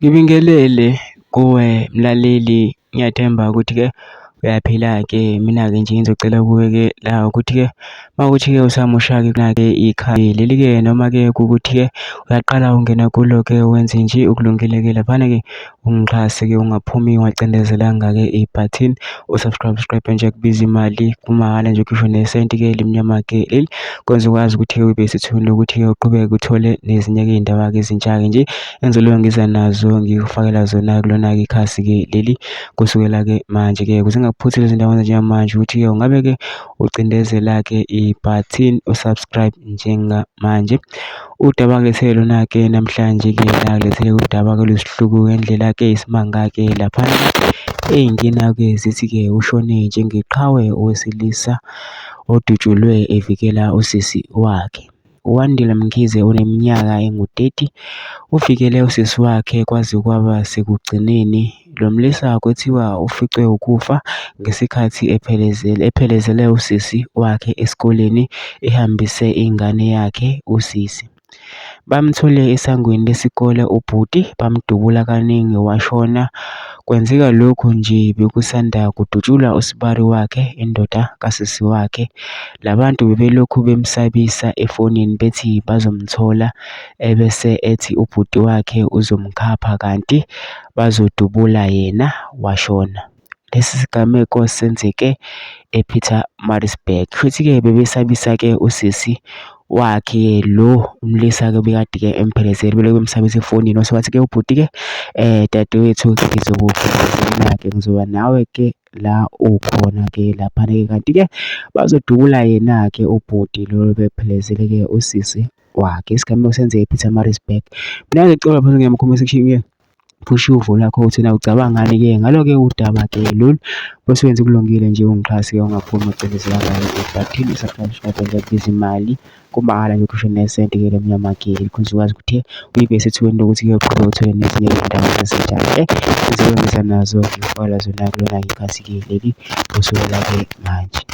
Ngibingelele kuwe mlaleli, ngiyathemba ukuthi-ke uyaphila-ke. Mina-ke nje ngizocela kuwe-ke la ukuthi-ke mawukuthi-ke usamusha-ke kunake ikhaya leli-ke, noma-ke kukuthi-ke uyaqala ungena kulo-ke wenze nje ukulungile-ke laphana-ke ungixhase-ke, ungaphumi wacindezelanga-ke ibhathini usubscribe nje kubiza imali kumahhala nje ukhisho nesenti-ke elimnyama-ke leli kwenza ukwazi ukuthi-ke ube sethubeni lokuthi-ke uqhubeke uthole nezinye-ke iy'ndaba-ke ezintsha-ke nje engizobe ngiza nazo ngikufakela zona kulona-ke ikhasi-ke leli kusukela-ke manje-ke, ukuze ngingakuphuthi lezi ndawo njengamanje ukuthi-ke ungabe-ke ucindezela-ke ibhathini usubscribe njengamanje. Udaba kulethele lona-ke namhlanje-ke la kulethele udaba-ke lwesihluku ngendlela-ke isimanga-ke laphana ey'nkinga-ke zithi-ke ushone njengeqhawe owesilisa odutshulwe evikela usisi wakhe. UWandile Mkhize oneminyaka engu-30 uvikele usisi wakhe kwaze kwaba sekugcineni. Lo mlisa kwethiwa uficwe ukufa ngesikhathi ephelezele usisi wakhe esikoleni ehambise ingane yakhe usisi. Bamthole esangweni lesikole ubhuti bamdubula kaningi washona. Kwenzeka lokhu nje bekusanda kudutshulwa usibari wakhe indoda kasisi wakhe. Labantu bebelokhu bemsabisa efonini bethi bazomthola ebese ethi ubhuti wakhe uzomkhapha kanti bazodubula yena washona. Lesi sigameko senzeke ePietermaritzburg. Futhi-ke bebesabisa-ke usisi wakhe lo umlisa-ke bekade-ke emphelezele belokhu bemsabisa efonini wase wathi-ke ubhuti-ke dadewethu ngizokuphelezela-ke ngizoba nawe-ke la ukhona-ke laphana-ke kanti-ke bazodubula yena-ke ubhuti lo bephelezele-ke usisi wakhe. Isigameko senzeke ePietermaritzburg. Mina-ke ngicela lapha ngiyamkhombisa section-ke phusha uvo lakho uthi na ucabangani-ke ngalo-ke udaba-ke lolu bese wenza kulungile nje ungixhase-ke ungaphumi ucindezelanga ebhathini usubscribe nje kubiza imali kumahhala nje ukhisho nesenti-ke lemnyama-ke ukuze ukwazi ukuthi uyibe sethubeni lokuthi-ke uqhubeke uthole nezinye izindaba ezintsha-ke ngizokwenza nazo ngifakela zona kulona ikhasi-ke leli kusukela-ke manje.